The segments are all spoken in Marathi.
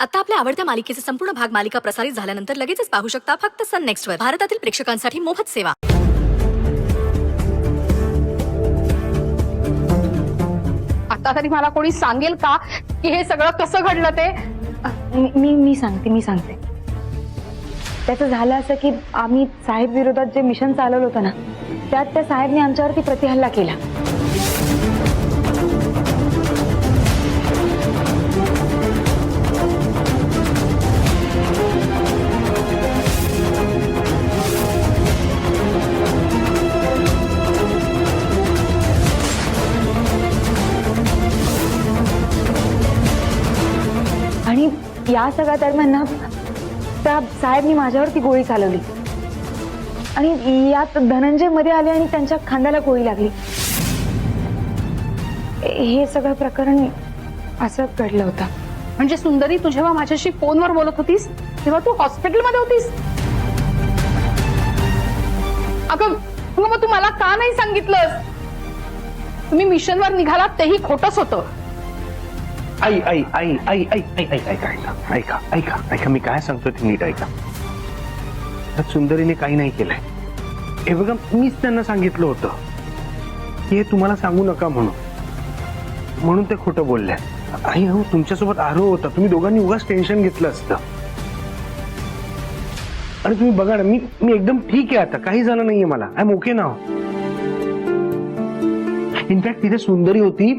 आता आपल्या आवडत्या मालिकेचे संपूर्ण भाग मालिका प्रसारित झाल्यानंतर लगेचच पाहू शकता फक्त सन नेक्स्ट वर. भारतातील प्रेक्षकांसाठी मोफत सेवा. आता तरी मला कोणी सांगेल का की हे सगळं कसं घडलं ते? मी सांगते. त्याचं झालं असं की आम्ही साहेब विरोधात जे मिशन चालवलं होतं ना, त्यात त्या साहेबने आमच्यावरती प्रतिहल्ला केला. आणि या सगळ्या दरम्यान ना त्या साहेबनी माझ्यावरती गोळी चालवली आणि यात धनंजय मध्ये आले आणि त्यांच्या खांद्याला गोळी लागली. हे सगळं प्रकरण असं घडलं होतं. म्हणजे सुंदरी, तू जेव्हा माझ्याशी फोनवर बोलत होतीस तेव्हा तू हॉस्पिटलमध्ये होतीस? अगं मग तू मला का नाही सांगितलंस? तुम्ही मिशनवर निघालात तेही खोटंच होतं. ऐका मी काय सांगतो ते नीट ऐका. सुंदरीने काही नाही केलंय. हे बघा, मीच त्यांना सांगितलं होतं की हे तुम्हाला सांगू नका म्हणून ते खोटं बोलले. आई हो, तुमच्यासोबत आरोह होता, तुम्ही दोघांनी उगाच टेन्शन घेतलं असतं. आणि तुम्ही बघा ना, मी एकदम ठीक आहे, आता काही झालं नाहीये मला. I am okay now. In fact तिथे सुंदरी होती,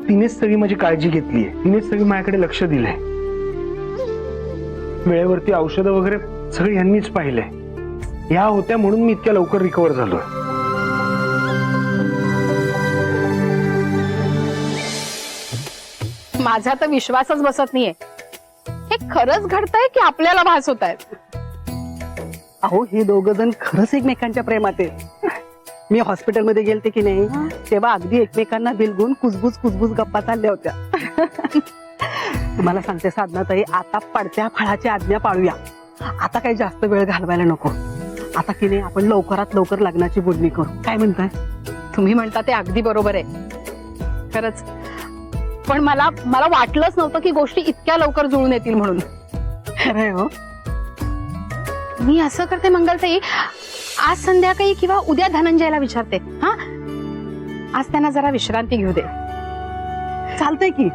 तिनेच सगळी माझी काळजी घेतलीये, तिनेच सगळी माझ्याकडे लक्ष दिलंय. वेळेवरती औषधं वगैरे सगळे यांनीच पाहिले. या होत्या म्हणून मी इतक्या लवकर रिकव्हर झालोय. माझा तर विश्वासच बसत नाहीये. हे खरंच घडतंय की आपल्याला भास होत आहेत? अहो, हे दोघं जण खरंच एकमेकांच्या प्रेमात आहेत. मी हॉस्पिटलमध्ये गेलते की नाही, तेव्हा अगदी एकमेकांना बिलगून कुजबुज गप्पा चालल्या होत्या. तुम्हाला सांगते साधनाताई, आता पडत्या फळाची आज्ञा पाळूया. आता काही जास्त वेळ घालवायला नको. आता की नाही, आपण लवकरात लवकर लग्नाची बोलणी करू. काय म्हणताय? तुम्ही म्हणता ते अगदी बरोबर आहे खरंच, पण मला वाटलंच नव्हतं की गोष्टी इतक्या लवकर जुळून येतील म्हणून. खरंय हो. मी असं करते मंगलताई, आज संध्याकाळी किंवा उद्या धनंजयला विचारते. हा, आज त्यांना जरा विश्रांती घेऊ दे. चालतंय की.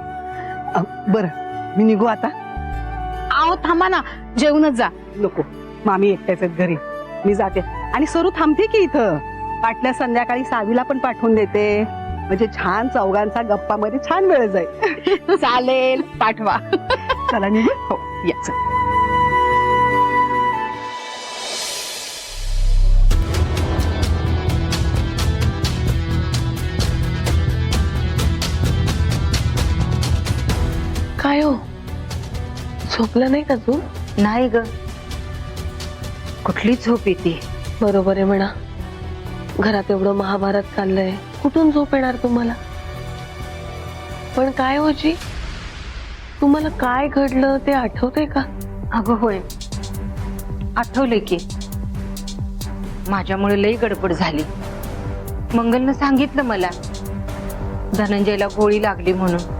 बरं, मी निघू आता? आओ थांबा ना, जेवूनच जा. नको, मामी एकट्याच आहेत घरी, मी जाते. आणि सरू थांबते की इथं. पाटल्या संध्याकाळी सावीला पण पाठवून देते, म्हणजे छान चौघांचा गप्पा मध्ये छान वेळ जाईल. चालेल, पाठवा. चला निघू. हो, या. काय हो, झोपला नाही का तू? नाही ग, कुठली झोप येते? बरोबर आहे म्हणा, घरात एवढं महाभारत चाललंय, कुठून झोप येणार तुम्हाला? पण काय होजी, तुम्हाला काय घडलं ते आठवतंय का? अगं होय, आठवले की. माझ्यामुळे लई गडबड झाली. मंगलनं सांगितलं मला धनंजयला गोळी लागली म्हणून.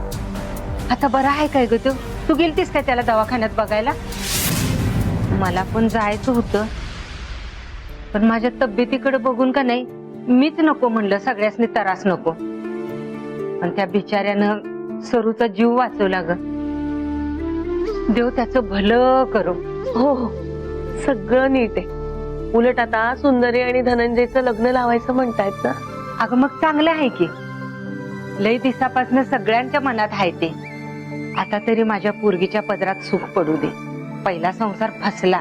आता बरं आहे काय ग? तू गेलतीस काय त्याला दवाखान्यात बघायला? मला पण जायचं होतं, पण माझ्या तब्येतीकडे बघून का नाही, मीच नको म्हणलं, सगळ्यासनी त्रास नको. पण त्या बिचाऱ्यानं सरूचा जीव वाचवला ग. देव त्याचं भलं करो. हो हो, सगळं नीट आहे. उलट आता सुंदरी आणि धनंजयचं लग्न लावायचं म्हणतायत ना. अगं मग चांगलं आहे की. लय दिवसापासून सगळ्यांच्या मनात आहे ते. आता तरी माझ्या पोरगीच्या पदरात सुख पडू दे. पहिला संसार फसला,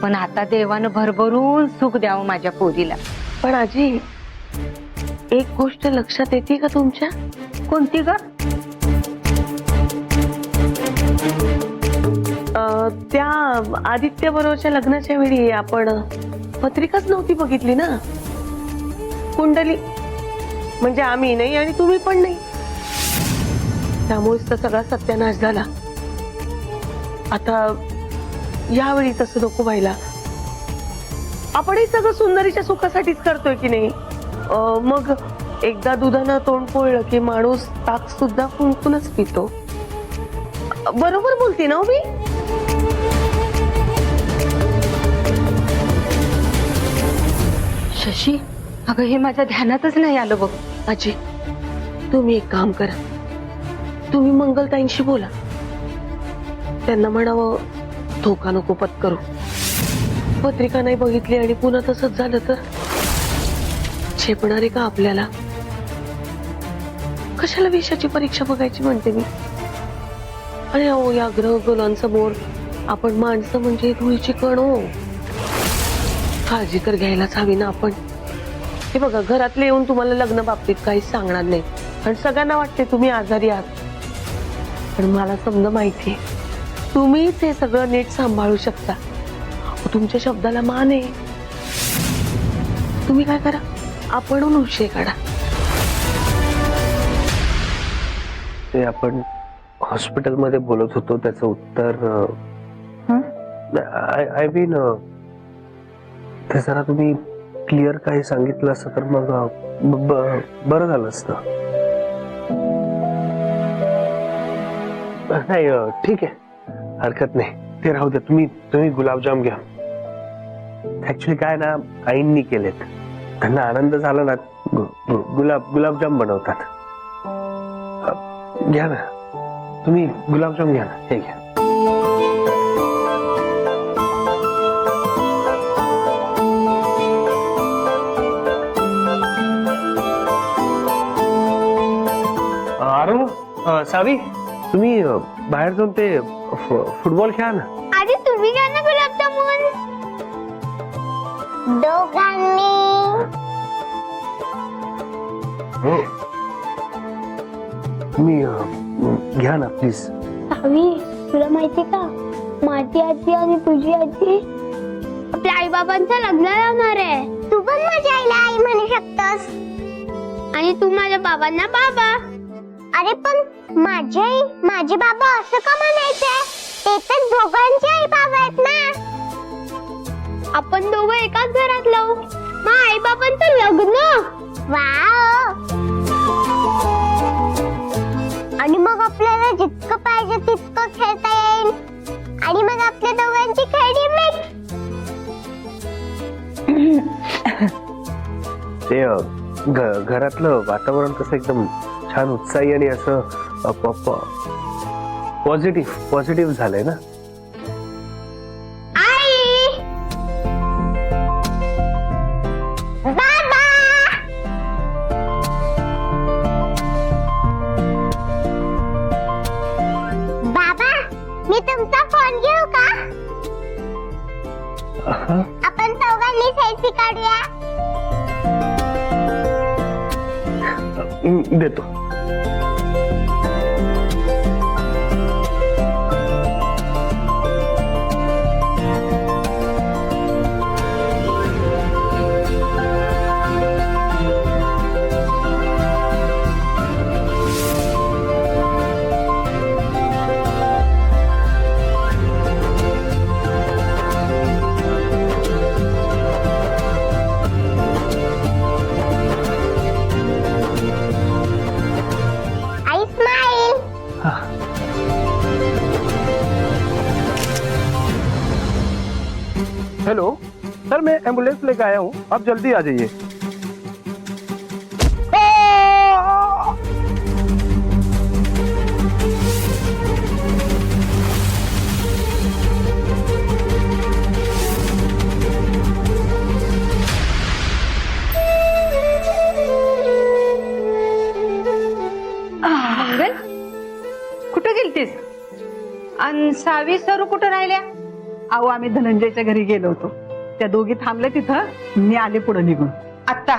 पण आता देवानं भरभरून सुख द्यावं माझ्या पोरीला. पण आजी, एक गोष्ट लक्षात येते का तुमच्या? कोणती ग? त्या आदित्य बरोबरच्या लग्नाच्या वेळी आपण पत्रिकाच नव्हती बघितली ना, कुंडली. म्हणजे आम्ही नाही आणि तुम्ही पण नाही, त्यामुळेच तर सगळा सत्यानाश झाला. आता यावेळी तसं नको व्हायला. आपणही सगळं सुंदरीच्या सुखासाठीच करतोय की नाही. मग एकदा दुधानं तोंड पोळलं की माणूस ताक सुद्धा फुंकूनच पितो. बरोबर बोलते ना हो मी? शशी, अगं हे माझ्या ध्यानातच नाही आलं बघ. आजी, तुम्ही एक काम करा, तुम्ही मंगलताईंशी बोला. त्यांना म्हणावं धोका नको पत्करू. पत्रिका नाही बघितली आणि पुन्हा तसंच झालं तर झेपणार आहे का आपल्याला? कशाला विषयाची परीक्षा बघायची म्हणते मी. आणि अहो, या ग्रहगोलांसमोर आपण माणसं म्हणजे धुळीची कण हो. काळजी तर घ्यायलाच हवी ना आपण. हे बघा, घरातले येऊन तुम्हाला लग्न बाबतीत काहीच सांगणार नाही आणि सगळ्यांना वाटते तुम्ही आजारी आहात. पण मला समजा माहितीये तुम्हीच हे सगळं नीट सांभाळू शकता. तुमच्या शब्दाला मान आहे. तुम्ही काय करा, आपणहून विषय काढा. ते आपण हॉस्पिटलमध्ये बोलत होतो त्याचं उत्तर आय मीन ते जरा तुम्ही क्लिअर काही सांगितलं असतं तर मग बरं झालं असतं. नाही ठीक आहे, हरकत नाही, ते राहू द्या. तुम्ही गुलाबजाम घ्या. ऍक्च्युली काय ना, आईंनी केलेत, त्यांना आनंद झाला ना, गुलाबजाम बनवतात. घ्या ना तुम्ही गुलाबजाम, घ्या ना, हे घ्या. आरू, सावी, तुम्ही बाहेर जाऊन ते फुटबॉल खेळा ना. आधी तुम्ही घ्या ना गुलाबजामुन. दोघांनी. हो, तुम्ही घ्या ना प्लीज. सावी, तुला माहिती का, माझी आजी आणि तुझी आजी आपल्या आई बाबांचं लग्न लावणार आहे. तू पण माझ्या आईला आई म्हणू शकतोस आणि तू माझ्या बाबांना बाबा. अरे पण माझी आई माझे बाबा असं का म्हणायचंय? ते तर दोघांचे आई बाबा आहेत ना. आपण दोघं एकाच घरात लावू, मग आई बाबांचं लग्न. वाव. आणि मग आपल्याला जितकं पाहिजे तितकं खेळता येईल आणि मग आपल्या दोघांची खेळी मिक्स. ते घरातलं वातावरण कसं एकदम छान उत्साही आणि असं पॉझिटिव्ह झालंय ना. आई, बाबा. बाबा, मी तुमचा फोन घेऊ का? आपण चौघांनी सेल्फी काढूया. देतो. आई स्माइल. हेलो सर, मैं एम्बुलेंस लेकर आया हूँ, आप जल्दी आ जाइए. मंगल, कुठं गेलतीस? आणि सावी सरू कुठं राहिल्या? अहो, आम्ही धनंजयच्या घरी गेलो होतो, त्या दोघी थांबले तिथं, मी आले पुढे निघून. आत्ता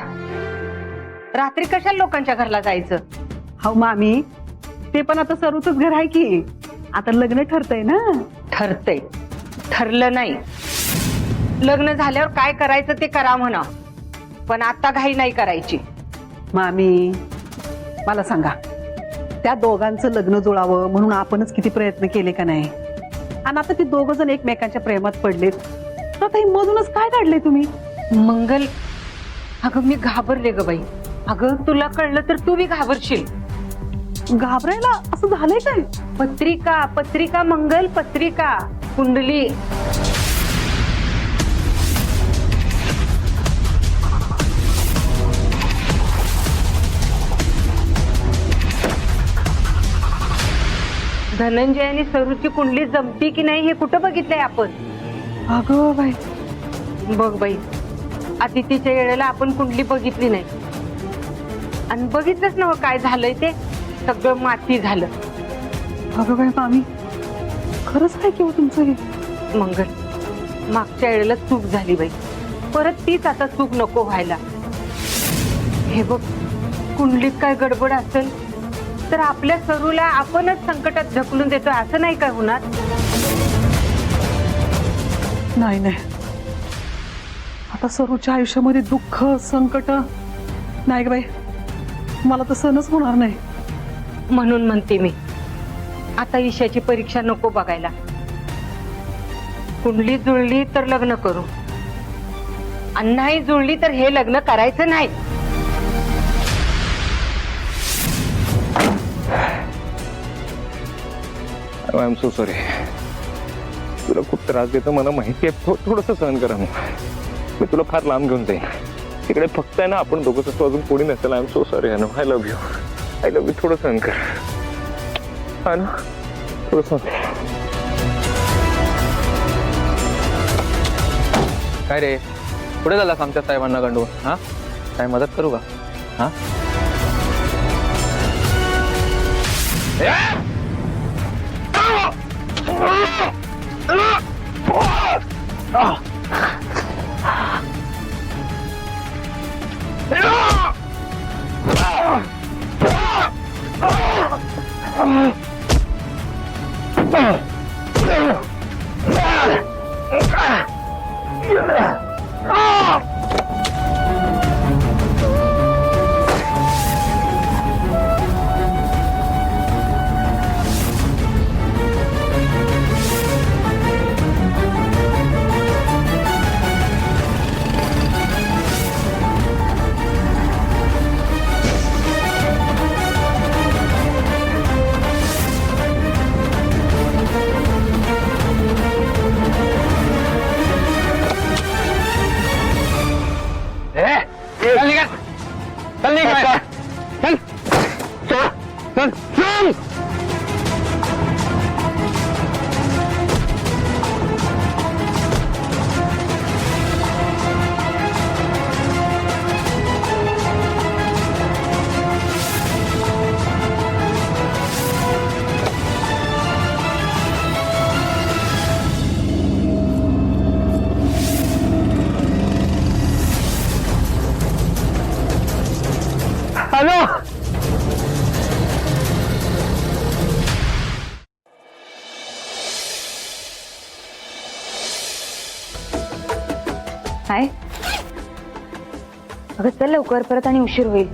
रात्री कशाला लोकांच्या घरला जायचं? हो मामी, ते पण आता सरूचंच घर आहे की, आता लग्न ठरतंय ना. ठरतंय, ठरलं नाही. लग्न झाल्यावर काय करायचं ते करा म्हणा, पण आता घाई नाही करायची. मामी, मला सांगा, त्या दोघांचं लग्न जुळावं म्हणून आपणच किती प्रयत्न केले का नाही? आणि आता ती दोघ जण एकमेकांच्या प्रेमात पडलेत, तर काही मधूनच काय काढले तुम्ही? घाबरायला असं झालंय काय? पत्रिका पत्रिका मंगल पत्रिका कुंडली. धनंजय आणि सरूची कुंडली जमती की नाही हे कुठं बघितलंय आपण? अगं बाई, बघ बाई, अदितीच्या वेळेला आपण कुंडली बघितली नाही आणि बघितलंच ना काय झालंय ते सगळं माती झालं. अगं बाई मामी, खरंच काय केलं तुमचं हे? मंगल, मागच्या वेळेला चूक झाली बाई, परत तीच आता चूक नको व्हायला. हे बघ, कुंडलीत काय गडबड असेल तर आपल्या सरूला आपणच संकटात ढकलून देतोय असं नाही काय होणार? नाही नाही, आता सरूच्या आयुष्यामध्ये दुःख संकट नाही ग बाई, मला तर सहनच होणार नाही. म्हणून म्हणते मी, आता ईशाची परीक्षा नको बघायला. कुंडली जुळली तर लग्न करू आणि नाही जुळली तर हे लग्न करायचं नाही. I am so sorry. तुला खूप त्रास देतो मला माहिती आहे. थोडंसं सहन करा मग. मी तुला फार लांब घेऊन जाईन. तिकडे फक्त आहे ना आपण दोघंच असतो, अजून कोणी नसेल. I am so sorry. I love you. I love you. थोडं सहन कर. हा ना, थोडं सहन. काय रे, कुठे झालास आमच्या साहेबांना गंडून? हा, काय मदत करू का? हा, काय? अगं चल लवकर, परत आणि उशीर होईल.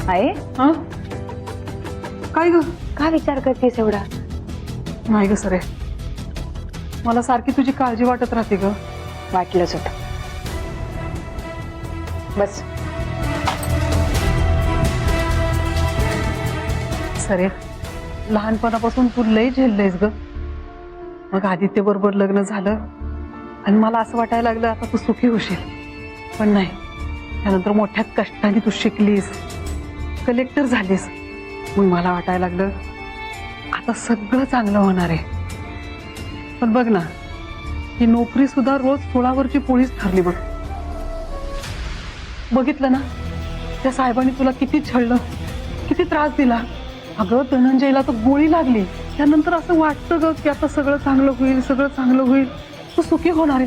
आहे हा, काय ग? का विचार करतेस एवढा? नाही ग सरे, मला सारखी तुझी काळजी वाटत राहते ग. वाटलंच होतं. बस. सरे, लहानपणापासून तू लय झेललंयस ग. मग आदित्य बरोबर लग्न झालं आणि मला असं वाटायला लागलं आता तू सुखी होशील. पण नाही, त्यानंतर मोठ्या कष्टाने तू शिकलीस, कलेक्टर झालीस. मग मला वाटायला लागलं आता सगळं चांगलं होणार आहे. पण बघ ना, ही नोकरी सुद्धा रोज सोळावरची पोळीच ठरली बघ. बघितलं ना, त्या साहेबांनी तुला किती छळलं, किती त्रास दिला. अगं धनंजयला तर गोळी लागली. त्यानंतर असं वाटतं ग की आता सगळं चांगलं होईल, सगळं चांगलं होईल, तू सुखी होणार आहे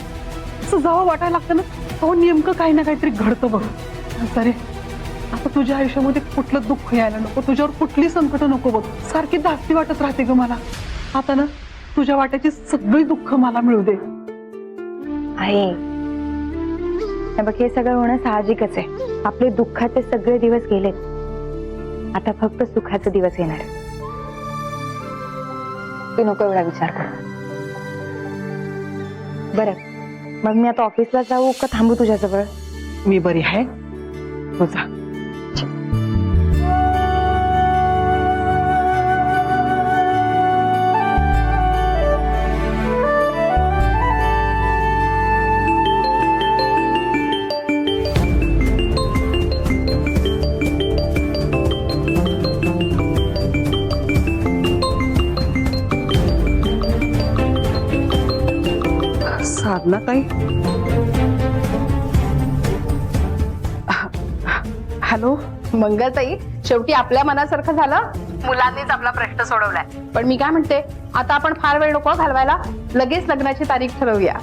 असं जेव्हा वाटायला लागतं ना, तेव्हा नेमकं काही ना काहीतरी घडतं बघ. अरे आता तुझ्या आयुष्यामध्ये कुठलं दुःख यायला नको, तुझ्यावर कुठली संकट नको बघ. सारखी धास्ती वाटत राहते ग मला. आता ना तुझ्या वाट्याची सगळी दुःख मला मिळू दे. आई, बघ हे सगळं होणं साहजिकच आहे. आपले दुःखाचे सगळे दिवस गेलेत, आता फक्त सुखाचे दिवस येणार. तू नको एवढा विचार कर. बरं, मग मी आता ऑफिसला जाऊ का थांबू तुझ्याजवळ? मी बरी आहे, तू जा. साधना ताई, हॅलो. मंगलताई, शेवटी आपल्या मनासारखं झालं. मुलांनीच आपला प्रश्न सोडवलाय. पण मी काय म्हणते, आता आपण फार वेळ नको घालवायला, लगेच लग्नाची तारीख ठरवूया.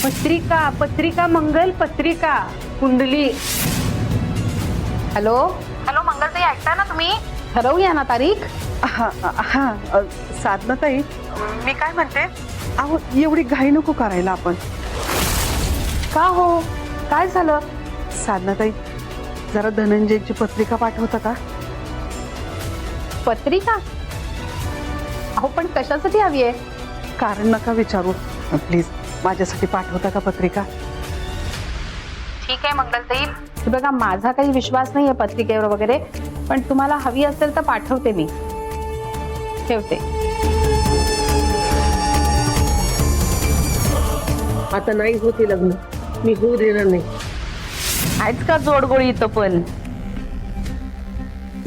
पत्रिका पत्रिका मंगल पत्रिका कुंडली. हॅलो हॅलो मंगलताई, ऐकता ना तुम्ही? ठरवूया ना तारीख. हा हा साधना ताई, मी काय म्हणते, अहो एवढी घाई नको करायला आपण. का हो, काय झालं? साधना ताई, जरा धनंजयची पत्रिका पाठवता का? पत्रिका? अहो पण कशासाठी हवी आहे? कारण नका विचारू, प्लीज माझ्यासाठी पाठवता का पत्रिका? ठीक आहे मंगलताई, हे बघा माझा काही विश्वास नाहीये पत्रिकेवर वगैरे, पण तुम्हाला हवी असेल तर पाठवते मी. ठेवते. आता नाही होते लग्न, मी होऊ देणार नाही. आहेच का जोडगोळी इथं पण?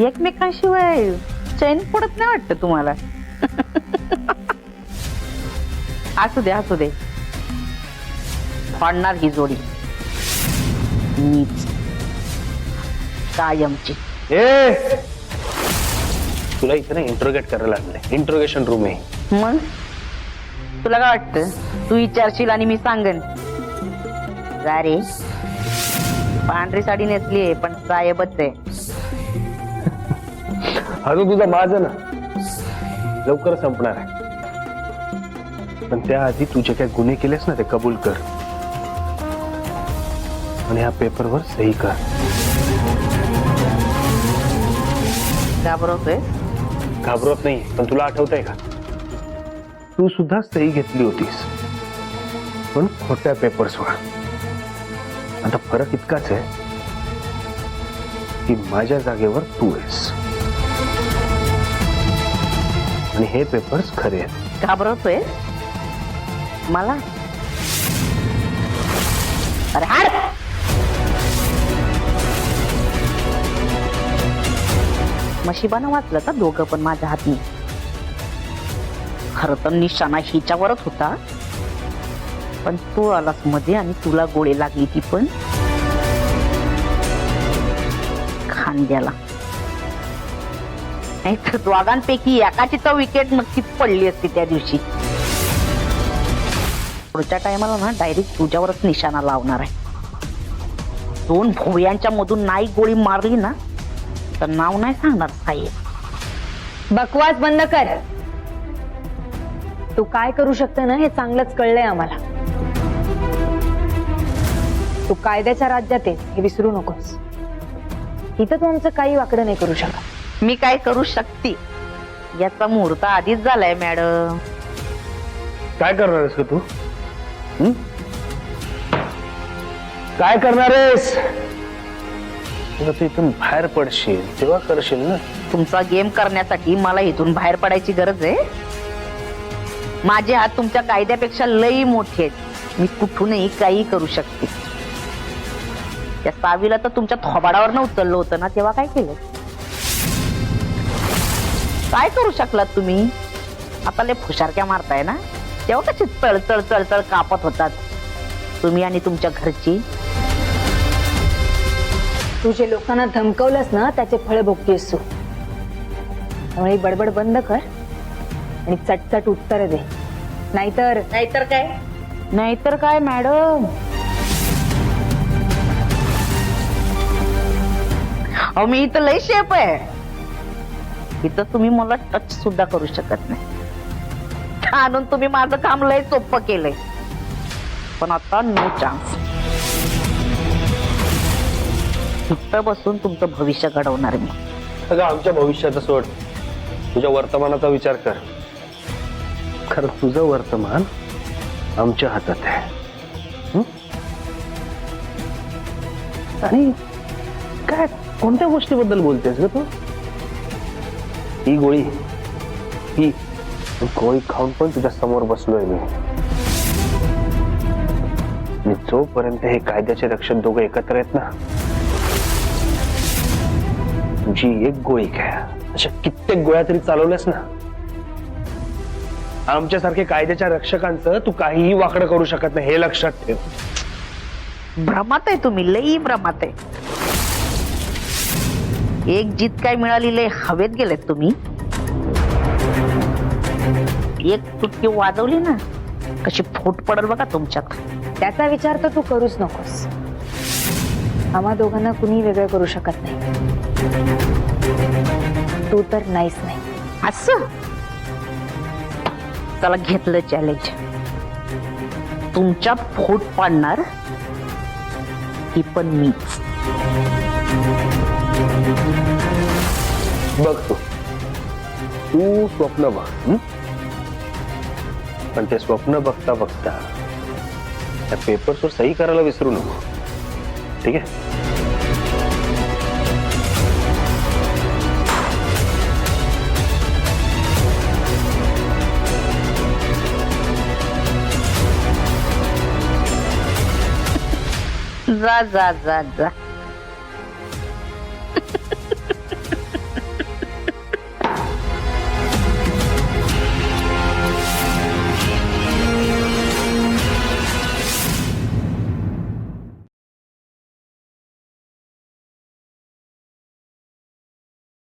एकमेकांशिवाय चैन पडत नाही वाटत तुम्हाला? असू दे असू दे, पाडणार ही जोडी मीच कायमची. ए, तुला इथे ना इंट्रोगेट करायला लागलंय. इंट्रोगेशन रूम आहे. मग तुला काय वाटतं, तू विचारशील आणि मी सांगन? जा रे, पांढरी साडी नेसली आहे पण साहेबच आहे. अजून तुझा माझं ना लवकर संपणार आहे. पण त्याआधी तुझे काय गुन्हे केलेस ना ते कबूल कर आणि ह्या पेपरवर सही कर. घाबरवतोय? घाबरत नाही, पण तुला आठवतंय का, तू सुद्धा सही घेतली होतीस पण खोट्या पेपर्सवर. आता फरक इतकाच आहे की माझ्या जागेवर तू आहेस आणि हे पेपर्स खरे आहेत. घाबरवतोय मला? अरे हाड! मशिबानं वाचलं का दोघं पण माझ्या हातनी? खर तर निशाणा हिच्यावरच होता, पण तू आलास मध्ये आणि तुला गोळी लागली, ती पण खांद्याला. नाही तर दोघांपैकी एकाची तर विकेट नक्कीच पडली असती त्या दिवशी. पुढच्या टायमाला ना डायरेक्ट तुझ्यावरच निशाणा लावणार आहे. दोन भोवयांच्या मधून नाही गोळी मारली ना तर नाव नाही सांगणार साहेब. बकवास बंद कर. तू काय करू शकते ना हे चांगलंच कळलंय आम्हाला. तू कायद्याच्या राज्यात आहेस हे विसरू नकोस. इथं तू आमचं काही वाकडं नाही करू शकत. मी काय करू शकते याचा मुहूर्त आधीच झालाय मॅडम. काय करणार आहेस का तू? काय करणार आहेस? तू इथून बाहेर पडशील तेव्हा करशील ना. तुमचा गेम करण्यासाठी मला इथून बाहेर पडायची गरज आहे? माझे हात तुमच्या कायद्यापेक्षा लई मोठे आहेत. मी कुठूनही काही करू शकते. त्या सावीला तर तुमच्या थोबाडावर न उचललं होतं ना, तेव्हा काय केलं? काय करू शकलात तुम्ही? आता लय फुशारक्या मारताय ना, तेव्हा कशी चळचळ चळचळ कापत होतात तुम्ही आणि तुमच्या घरची. तू जे लोकांना धमकवलंस ना त्याचे फळ भोगतेस तू. त्यामुळे बडबड बंद कर आणि चटचट उत्तर दे. नाहीतर नाहीतर काय मॅडम? अहो मी इथं लय शेप आहे. इथं तुम्ही मला टच सुद्धा करू शकत नाही. आणून तुम्ही माझं काम लय सोपं केलंय. पण आता नो चान्स. इथं बसून तुमचं भविष्य घडवणार मी. अगं आमच्या भविष्याचं सोड, तुझ्या वर्तमानाचा विचार कर. खरं तुझं वर्तमान आमच्या हातात आहे. हं? आणि काय कोणत्या गोष्टीबद्दल बोलतेस ग तू? ही गोळी ही गोळी खाऊन पण तुझ्या समोर बसलोय मी. आणि जोपर्यंत हे कायद्याचे रक्षक दोघं एकत्र आहेत ना, तुझी एक गोळी काय अशा कित्येक गोळ्या तरी चालवल्यास ना, आमच्यासारखे कायद्याच्या रक्षकांचं तू काहीही वाकडं करू शकत नाही, हे लक्षात ठेव. भ्रमात आहे तुम्ही, लई भ्रमात आहे. एक जीत काय मिळाली, लय हवेत गेलेत तुम्ही. एक चुटकी वाजवली ना, कशी फूट पडल बघा तुमच्यात. त्याचा विचार तर तू करूच नकोस. आम्हा दोघांना कुणी वेगळं करू शकत नाही. तू तर नाहीच नाही. असं त्याला घेतलं चॅलेंज. तुमच्या फूट पाडणार ही पण मीच. बघ तू स्वप्न बघ, हं? पण ते स्वप्न बघता बघता त्या पेपर्सवर सही करायला विसरू नको, ठीक आहे? जा जा जा जा.